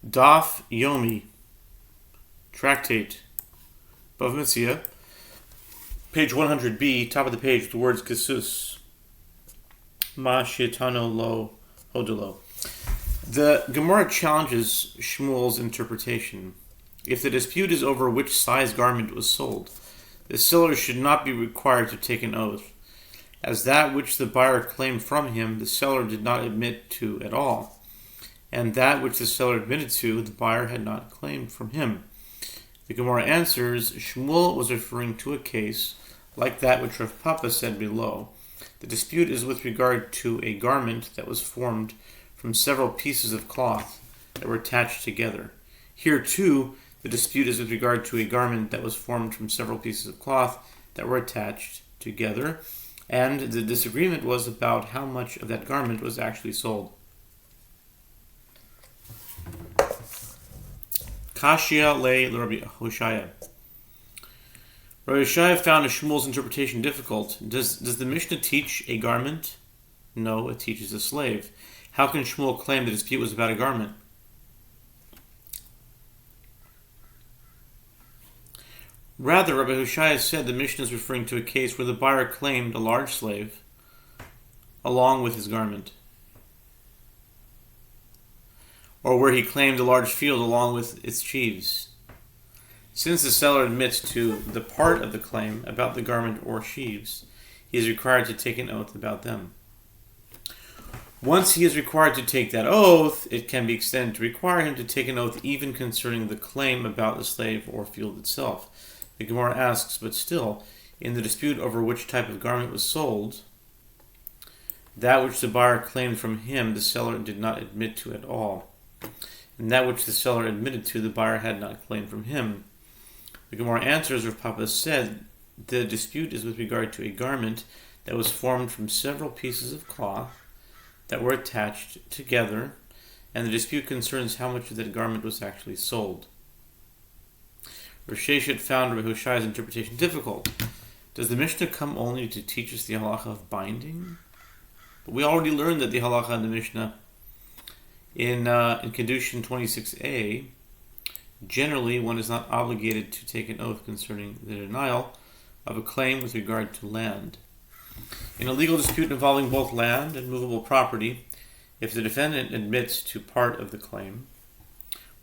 Daf Yomi, Tractate, Bava Metzia, page 100b, top of the page, with the words Kesus, Ma Shietano Lo Hodelo. The Gemara challenges Shmuel's interpretation. If the dispute is over which size garment was sold, the seller should not be required to take an oath, as that which the buyer claimed from him the seller did not admit to at all, and that which the seller admitted to the buyer had not claimed from him. The Gemara answers, Shmuel was referring to a case like that which Rav Papa said below. The dispute is with regard to a garment that was formed from several pieces of cloth that were attached together. Here too, the dispute is with regard to a garment that was formed from several pieces of cloth that were attached together, and the disagreement was about how much of that garment was actually sold. Kashia le Rabbi Yehoshua. Rabbi Yehoshua found Shmuel's interpretation difficult. Does the Mishnah teach a garment? No, it teaches a slave. How can Shmuel claim the dispute was about a garment? Rather, Rabbi Yehoshua said the Mishnah is referring to a case where the buyer claimed a large slave along with his garment, or where he claimed a large field along with its sheaves. Since the seller admits to the part of the claim about the garment or sheaves, he is required to take an oath about them. Once he is required to take that oath, it can be extended to require him to take an oath even concerning the claim about the slave or field itself. The Gemara asks, but still, in the dispute over which type of garment was sold, that which the buyer claimed from him the seller did not admit to at all, and that which the seller admitted to the buyer had not claimed from him. The Gemara answers, Rav Papa said, the dispute is with regard to a garment that was formed from several pieces of cloth that were attached together, and the dispute concerns how much of that garment was actually sold. Rav Sheshet found Rabbi Hoshia's interpretation difficult. Does the Mishnah come only to teach us the halacha of binding? But we already learned that the halacha in the Mishnah in Kedushin 26a, generally one is not obligated to take an oath concerning the denial of a claim with regard to land. In a legal dispute involving both land and movable property, if the defendant admits to part of the claim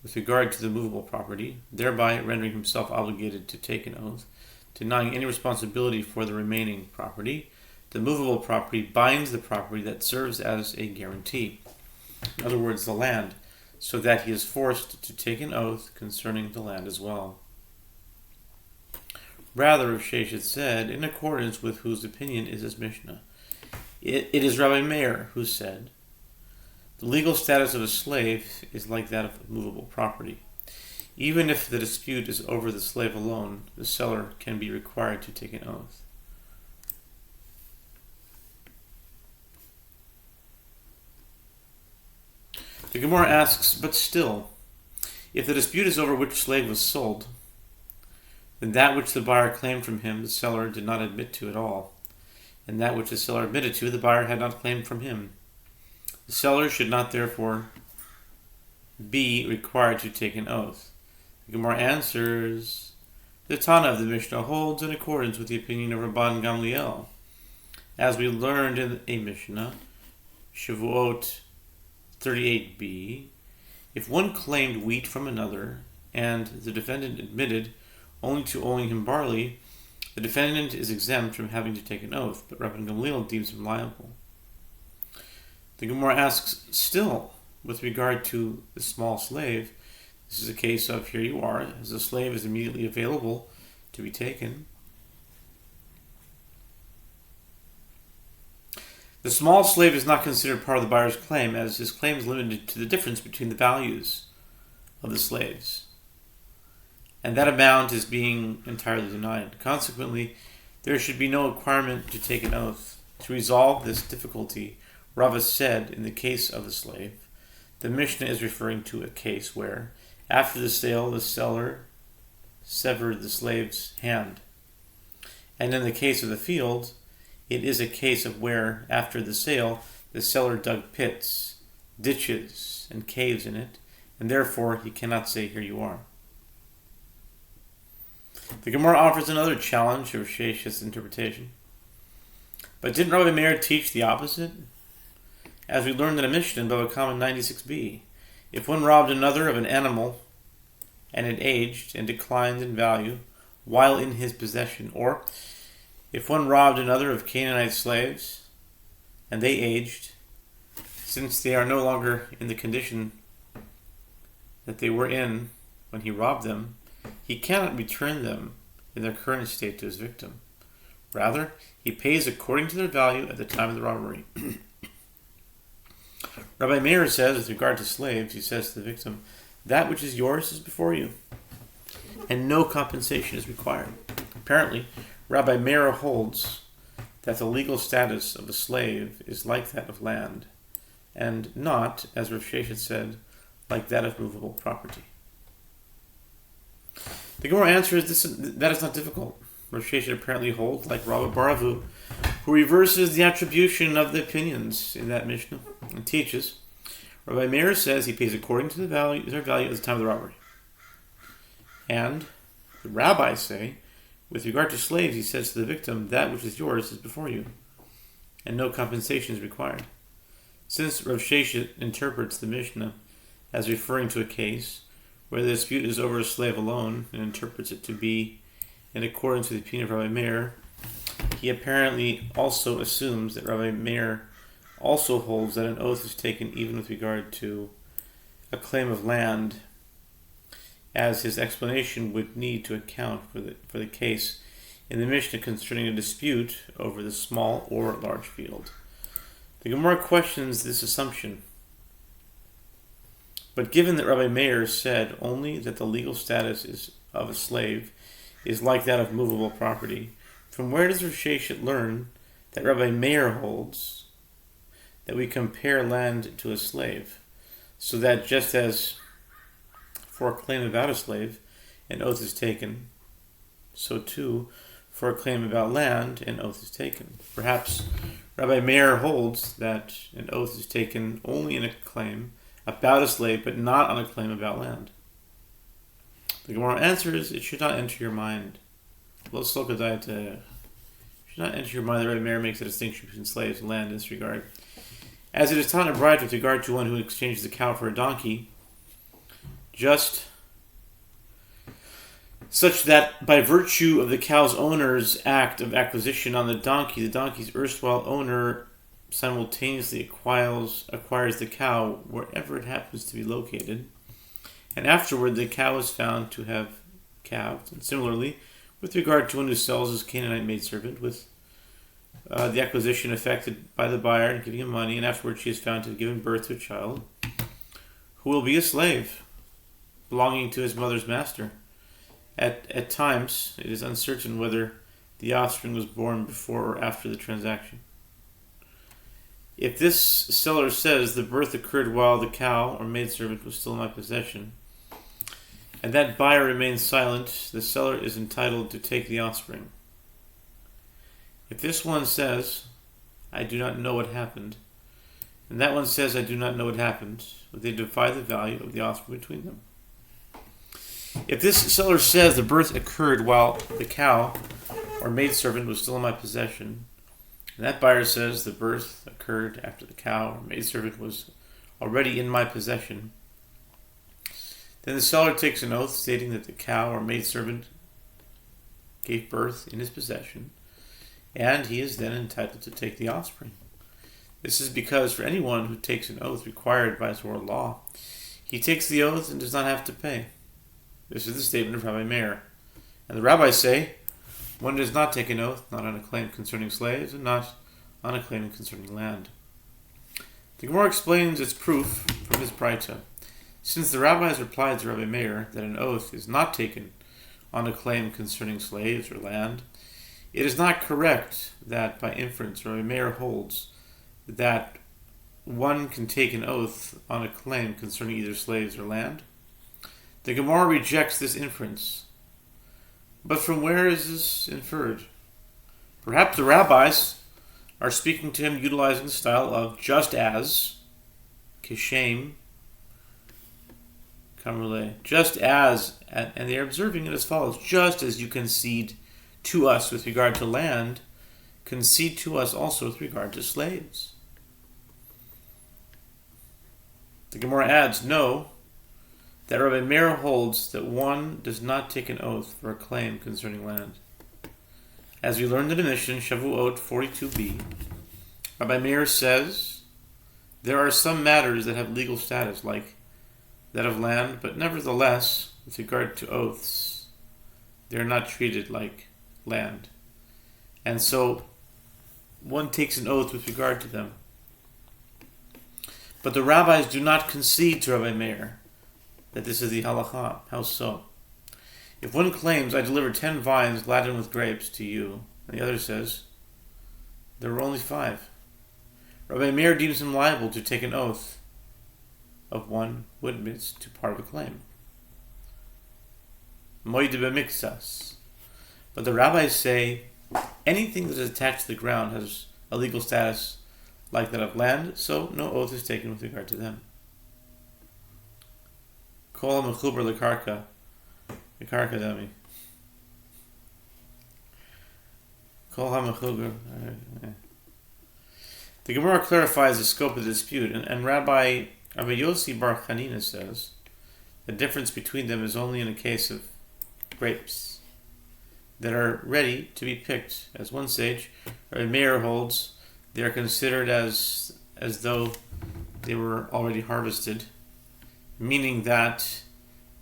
with regard to the movable property, thereby rendering himself obligated to take an oath, denying any responsibility for the remaining property, the movable property binds the property that serves as a guarantee, in other words, the land, so that he is forced to take an oath concerning the land as well. Rather, Rav Sheshet said, in accordance with whose opinion is this Mishnah? It is Rabbi Meir who said, the legal status of a slave is like that of movable property. Even if the dispute is over the slave alone, the seller can be required to take an oath. The Gemara asks, but still, if the dispute is over which slave was sold, then that which the buyer claimed from him the seller did not admit to at all, and that which the seller admitted to the buyer had not claimed from him. The seller should not therefore be required to take an oath. The Gemara answers, the Tana of the Mishnah holds in accordance with the opinion of Rabban Gamliel. As we learned in a Mishnah, Shavuot 38b, if one claimed wheat from another, and the defendant admitted only to owing him barley, the defendant is exempt from having to take an oath, but Rabban Gamliel deems him liable. The Gemara asks, still, with regard to the small slave, this is a case of, here you are, as the slave is immediately available to be taken. The small slave is not considered part of the buyer's claim, as his claim is limited to the difference between the values of the slaves, and that amount is being entirely denied. Consequently, there should be no requirement to take an oath. To resolve this difficulty, Rava said, in the case of the slave, the Mishnah is referring to a case where, after the sale, the seller severed the slave's hand. And in the case of the field, it is a case of where, after the sale, the seller dug pits, ditches, and caves in it, and therefore he cannot say, "Here you are." The Gemara offers another challenge of Shesh's interpretation. But didn't Rabbi Meir teach the opposite? As we learned in a Mishnah in Bava 96b, if one robbed another of an animal and it aged and declined in value while in his possession, or if one robbed another of Canaanite slaves and they aged, since they are no longer in the condition that they were in when he robbed them, he cannot return them in their current state to his victim. Rather, he pays according to their value at the time of the robbery. Rabbi Meir says, with regard to slaves, he says to the victim, "That which is yours is before you, and no compensation is required." Apparently, Rabbi Meir holds that the legal status of a slave is like that of land, and not, as Rav Sheshet said, like that of movable property. The Gemara answer is that is not difficult. Rav Sheshet apparently holds like Rabbi Baravu, who reverses the attribution of the opinions in that Mishnah and teaches. Rabbi Meir says he pays according to their value at the time of the robbery. And the rabbis say, with regard to slaves, he says to the victim, "That which is yours is before you, and no compensation is required." Since Rav Sheshet interprets the Mishnah as referring to a case where the dispute is over a slave alone and interprets it to be in accordance with the opinion of Rabbi Meir, he apparently also assumes that Rabbi Meir also holds that an oath is taken even with regard to a claim of land, as his explanation would need to account for the case in the Mishnah concerning a dispute over the small or large field. The Gemara questions this assumption. But given that Rabbi Meir said only that the legal status of a slave is like that of movable property, from where does Rav Sheshet learn that Rabbi Meir holds that we compare land to a slave, so that just as for a claim about a slave an oath is taken, so too for a claim about land an oath is taken? Perhaps Rabbi Meir holds that an oath is taken only in a claim about a slave, but not on a claim about land. The Gemara answers, it should not enter your mind. It should not enter your mind that Rabbi Meir makes a distinction between slaves and land in this regard. As it is taught in a bride with regard to one who exchanges a cow for a donkey, just such that by virtue of the cow's owner's act of acquisition on the donkey's erstwhile owner simultaneously acquires the cow wherever it happens to be located, and afterward the cow is found to have calved. And similarly, with regard to one who sells his Canaanite maidservant, with the acquisition effected by the buyer and giving him money, and afterward she is found to have given birth to a child who will be a slave belonging to his mother's master. At times, it is uncertain whether the offspring was born before or after the transaction. If this seller says the birth occurred while the cow or maidservant was still in my possession, and that buyer remains silent, the seller is entitled to take the offspring. If this one says, "I do not know what happened," and that one says, "I do not know what happened," would they divide the value of the offspring between them? If this seller says the birth occurred while the cow or maidservant was still in my possession, and that buyer says the birth occurred after the cow or maidservant was already in my possession, then the seller takes an oath stating that the cow or maidservant gave birth in his possession, and he is then entitled to take the offspring. This is because for anyone who takes an oath required by Torah law, he takes the oath and does not have to pay. This is the statement of Rabbi Meir. And the rabbis say, one does not take an oath, not on a claim concerning slaves, and not on a claim concerning land. The Gemara explains its proof from his Braita. Since the rabbis replied to Rabbi Meir that an oath is not taken on a claim concerning slaves or land, it is not correct that by inference Rabbi Meir holds that one can take an oath on a claim concerning either slaves or land. The Gemara rejects this inference. But from where is this inferred? Perhaps the rabbis are speaking to him utilizing the style of just as, kishem, Kamrule, just as, and they are observing it as follows, just as you concede to us with regard to land, concede to us also with regard to slaves. The Gemara adds, know that Rabbi Meir holds that one does not take an oath for a claim concerning land. As we learned in the Mishnah, Shavuot 42b, Rabbi Meir says, there are some matters that have legal status, like that of land, but nevertheless, with regard to oaths, they are not treated like land. And so, one takes an oath with regard to them. But the rabbis do not concede to Rabbi Meir that this is the halakha. How so? If one claims, I delivered 10 vines laden with grapes to you, and the other says, there were only 5. Rabbi Meir deems him liable to take an oath of one who admits to part of a claim. Moide b'miktsas. But the rabbis say, anything that is attached to the ground has a legal status like that of land, so no oath is taken with regard to them. Kol mechuber lekarka dami. Kol ha-mechuber. The Gemara clarifies the scope of the dispute, and Rabbi Yossi Bar Chanina says the difference between them is only in the case of grapes that are ready to be picked. As one sage, Rabbi Meir holds, they are considered as though they were already harvested, meaning that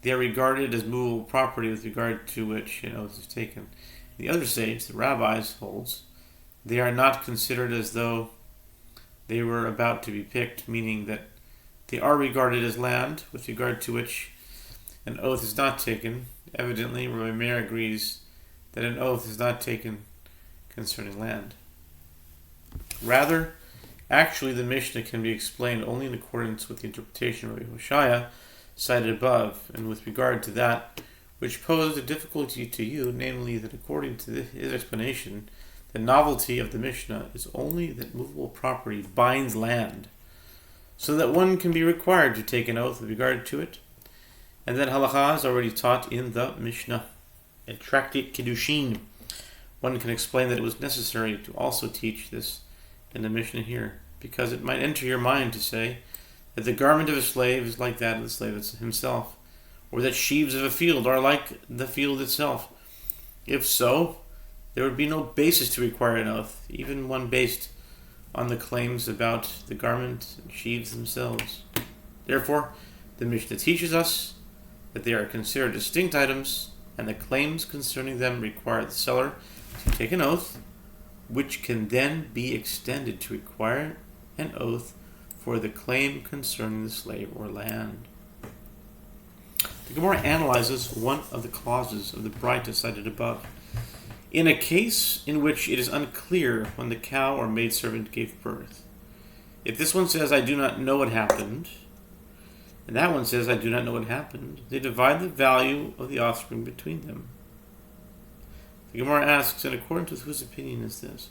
they are regarded as movable property with regard to which an oath is taken. The other sage, the rabbis, holds they are not considered as though they were about to be picked, meaning that they are regarded as land with regard to which an oath is not taken. Evidently, Rabbi Meir agrees that an oath is not taken concerning land. Rather, actually, the Mishnah can be explained only in accordance with the interpretation of Yehoshua cited above, and with regard to that which posed a difficulty to you, namely that according to his explanation, the novelty of the Mishnah is only that movable property binds land, so that one can be required to take an oath with regard to it, and that halakha is already taught in the Mishnah. In Tractate Kiddushin, one can explain that it was necessary to also teach this in the Mishnah here, because it might enter your mind to say that the garment of a slave is like that of the slave himself, or that sheaves of a field are like the field itself. If so, there would be no basis to require an oath, even one based on the claims about the garment and sheaves themselves. Therefore, the Mishnah teaches us that they are considered distinct items, and the claims concerning them require the seller to take an oath, which can then be extended to require an oath for the claim concerning the slave or land. The Gemara analyzes one of the clauses of the Braita cited above. In a case in which it is unclear when the cow or maidservant gave birth, if this one says, I do not know what happened, and that one says, I do not know what happened, they divide the value of the offspring between them. The Gemara asks, in accordance with whose opinion is this?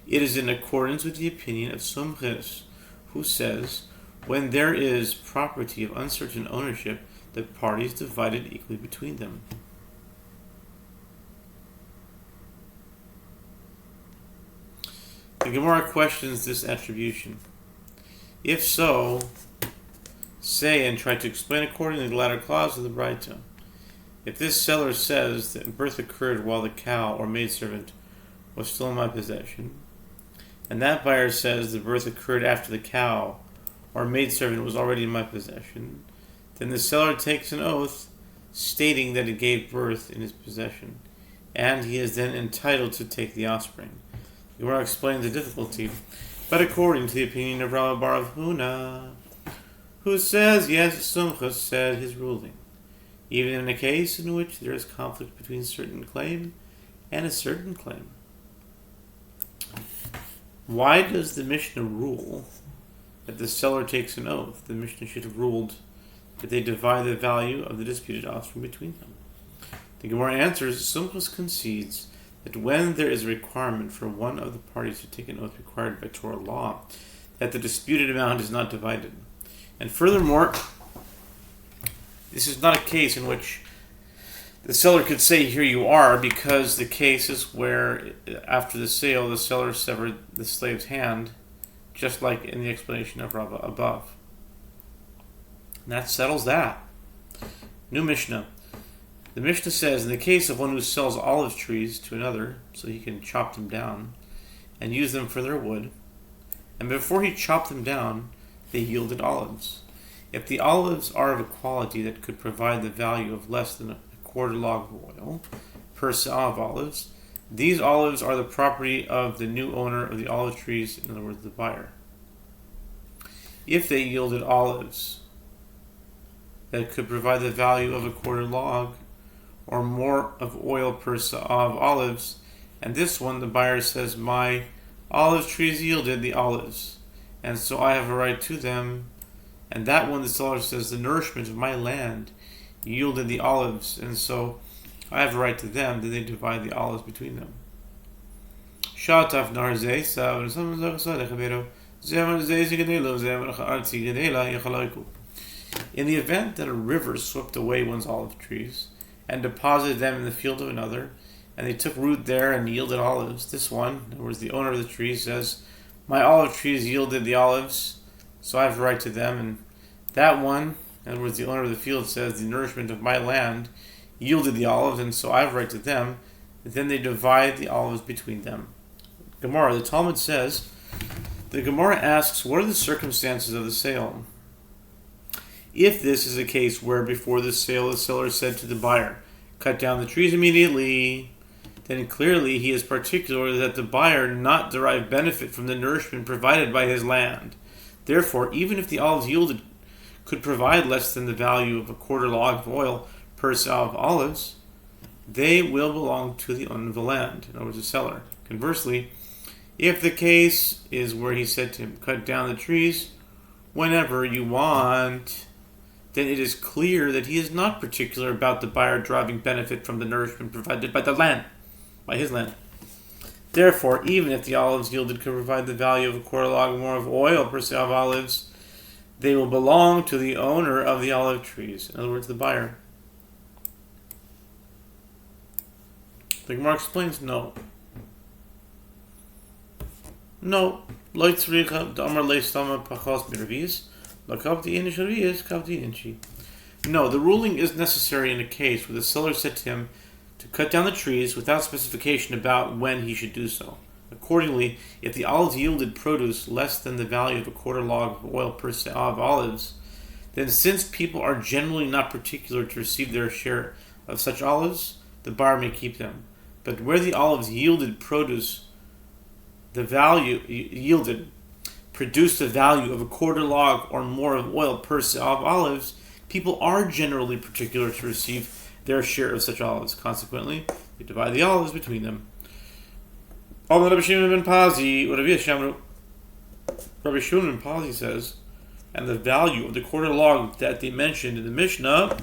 It is in accordance with the opinion of Somcher, who says, when there is property of uncertain ownership, the parties divide it equally between them. The Gemara questions this attribution. If so, say and try to explain according to the latter clause of the Braita. If this seller says that birth occurred while the cow or maidservant was still in my possession, and that buyer says the birth occurred after the cow or maidservant was already in my possession, then the seller takes an oath stating that it gave birth in his possession, and he is then entitled to take the offspring. The Gemara explains the difficulty, but according to the opinion of Rabbi Bar of Huna, who says, yes, Sumcha said his ruling, even in a case in which there is conflict between a certain claim and a certain claim. Why does the Mishnah rule that the seller takes an oath? The Mishnah should have ruled that they divide the value of the disputed offspring between them. The Gemara answers, Sumchus concedes that when there is a requirement for one of the parties to take an oath required by Torah law, that the disputed amount is not divided. And furthermore, this is not a case in which the seller could say, here you are, because the case is where, after the sale, the seller severed the slave's hand, just like in the explanation of Bava above. And that settles that. New Mishnah. The Mishnah says, in the case of one who sells olive trees to another, so he can chop them down and use them for their wood, and before he chopped them down, they yielded olives. If the olives are of a quality that could provide the value of less than a quarter log of oil per se'ah of olives, these olives are the property of the new owner of the olive trees, in other words, the buyer. If they yielded olives that could provide the value of a quarter log or more of oil per se'ah of olives, and this one the buyer says, my olive trees yielded the olives, and so I have a right to them, and that one the seller says, the nourishment of my land yielded the olives, and so I have a right to them, then they divide the olives between them. In the event that a river swept away one's olive trees and deposited them in the field of another, and they took root there and yielded olives, this one, in other words, the owner of the tree, says, my olive trees yielded the olives, so I have a right to them, and that one, in other words, the owner of the field, says, the nourishment of my land yielded the olives, and so I have a right to them, and then they divide the olives between them. Gemara, the Talmud says, the Gemara asks, what are the circumstances of the sale? If this is a case where before the sale the seller said to the buyer, cut down the trees immediately, then clearly he is particular that the buyer not derive benefit from the nourishment provided by his land. Therefore, even if the olives yielded could provide less than the value of a quarter log of oil per se'ah of olives, they will belong to the owner of the land, in other words, the seller. Conversely, if the case is where he said to him, cut down the trees whenever you want, then it is clear that he is not particular about the buyer deriving benefit from the nourishment provided by the land, by his land. Therefore, even if the olives yielded could provide the value of a quarter log more of oil per se'ah of olives, they will belong to the owner of the olive trees, in other words, the buyer. The Gemara explains, no. No. No, the ruling is necessary in a case where the seller said to him to cut down the trees without specification about when he should do so. Accordingly, if the olives yielded produce less than the value of a quarter log of oil per se'ah of olives, then since people are generally not particular to receive their share of such olives, the buyer may keep them. But where the olives yielded produce, produced the value of a quarter log or more of oil per se'ah of olives, people are generally particular to receive their share of such olives. Consequently, they divide the olives between them. Rabbi Shimon ben Pazi says, and the value of the quarter log that they mentioned in the Mishnah